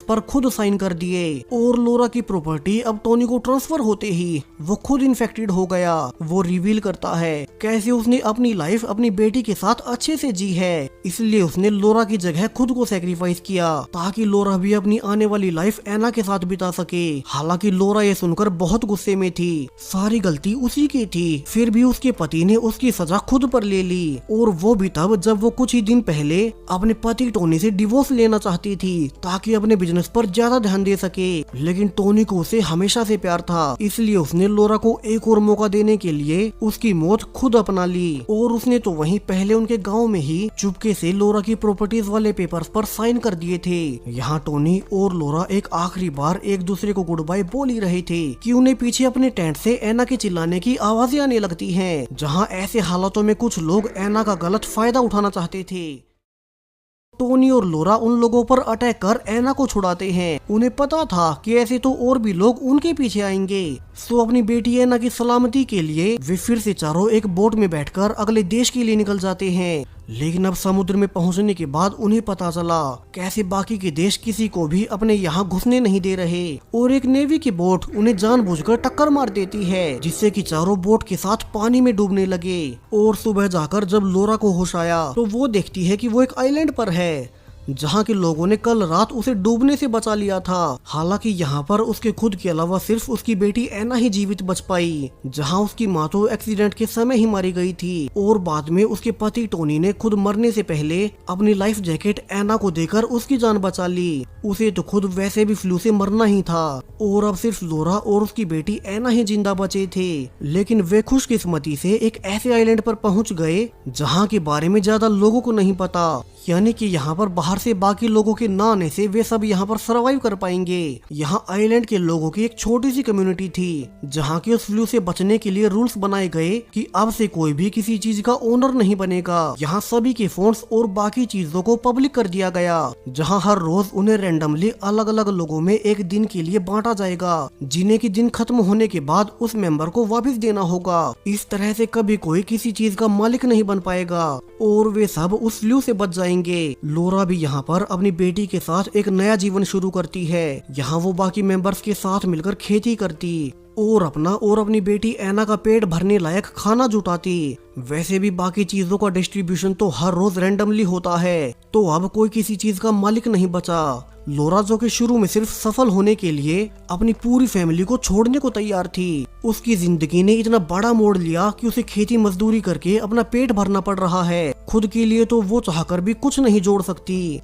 पर खुद साइन कर दिए और लोरा की प्रॉपर्टी अब टोनी को ट्रांसफर होते ही वो खुद इन्फेक्टेड हो गया। वो रिवील करता है कैसे उसने अपनी लाइफ अपनी बेटी के साथ अच्छे से जी है, इसलिए उसने लोरा की जगह खुद को सेक्रीफाइस किया ताकि लोरा भी अपनी आने वाली लाइफ एना के साथ बिता सके। हालांकि लोरा ये सुनकर बहुत गुस्से में थी, सारी गलती उसी की थी, फिर भी उसके पति ने उसकी सजा खुद पर ले ली, और वो भी तब जब वो कुछ ही दिन पहले अपने पति टोनी से डिवोर्स लेना चाहती थी ताकि अपने बिजनेस पर ज्यादा ध्यान दे सके। लेकिन टोनी को उसे हमेशा से प्यार था, इसलिए उसने लोरा को एक और मौका देने के लिए उसकी मौत खुद अपना ली, और उसने तो वहीं पहले उनके गांव में ही चुपके से लोरा की प्रॉपर्टीज वाले पेपर्स पर साइन कर दिए थे। यहाँ टोनी और लोरा एक आखिरी बार एक दूसरे को गुड बाय बोल ही रहे थे कि उन्हें पीछे अपने टेंट से एना के चिल्लाने की आवाजें आने लगती हैं, जहाँ ऐसे हालातों में कुछ लोग एना का गलत फायदा उठाना चाहते थे। टोनी और लोरा उन लोगों पर अटैक कर एना को छुड़ाते हैं। उन्हें पता था कि ऐसे तो और भी लोग उनके पीछे आएंगे, सो अपनी बेटी एना की सलामती के लिए वे फिर से चारों एक बोट में बैठकर अगले देश के लिए निकल जाते हैं। लेकिन अब समुद्र में पहुंचने के बाद उन्हें पता चला कैसे बाकी के देश किसी को भी अपने यहाँ घुसने नहीं दे रहे, और एक नेवी की बोट उन्हें जानबूझकर टक्कर मार देती है, जिससे कि चारों बोट के साथ पानी में डूबने लगे। और सुबह जाकर जब लोरा को होश आया तो वो देखती है कि वो एक आइलैंड पर है जहाँ के लोगों ने कल रात उसे डूबने से बचा लिया था। हालांकि यहाँ पर उसके खुद के अलावा सिर्फ उसकी बेटी एना ही जीवित बच पाई, जहाँ उसकी माँ तो एक्सीडेंट के समय ही मारी गई थी, और बाद में उसके पति टोनी ने खुद मरने से पहले अपनी लाइफ जैकेट एना को देकर उसकी जान बचा ली। उसे तो खुद वैसे भी फ्लू से मरना ही था, और अब सिर्फ लोरा और उसकी बेटी एना ही जिंदा बचे थे। लेकिन वे खुशकिस्मती से एक ऐसे आइलैंड पर पहुँच गए जहाँ के बारे में ज्यादा लोगों को नहीं पता, यानी कि यहाँ पर बाहर से बाकी लोगों के ना आने से वे सब यहाँ पर सरवाइव कर पाएंगे। यहाँ आइलैंड के लोगों की एक छोटी सी कम्युनिटी थी, जहाँ के उस फ्लू से बचने के लिए रूल्स बनाए गए कि अब से कोई भी किसी चीज का ओनर नहीं बनेगा। यहाँ सभी के फोन्स और बाकी चीजों को पब्लिक कर दिया गया, जहाँ हर रोज उन्हें रैंडमली अलग अलग लोगों में एक दिन के लिए बांटा जाएगा, जिन्हें की दिन खत्म होने के बाद उस मेंबर को वापस देना होगा। इस तरह से कभी कोई किसी चीज का मालिक नहीं बन पाएगा, और वे सब उस फ्लू से बच जाएंगे। लोरा भी यहाँ पर अपनी बेटी के साथ एक नया जीवन शुरू करती है। यहाँ वो बाकी मेंबर्स के साथ मिलकर खेती करती और अपना और अपनी बेटी एना का पेट भरने लायक खाना जुटाती। वैसे भी बाकी चीजों का डिस्ट्रीब्यूशन तो हर रोज रैंडमली होता है, तो अब कोई किसी चीज का मालिक नहीं बचा। लोरा जो कि शुरू में सिर्फ सफल होने के लिए अपनी पूरी फैमिली को छोड़ने को तैयार थी, उसकी जिंदगी ने इतना बड़ा मोड़ लिया कि उसे खेती मजदूरी करके अपना पेट भरना पड़ रहा है। खुद के लिए तो वो चाहकर भी कुछ नहीं जोड़ सकती।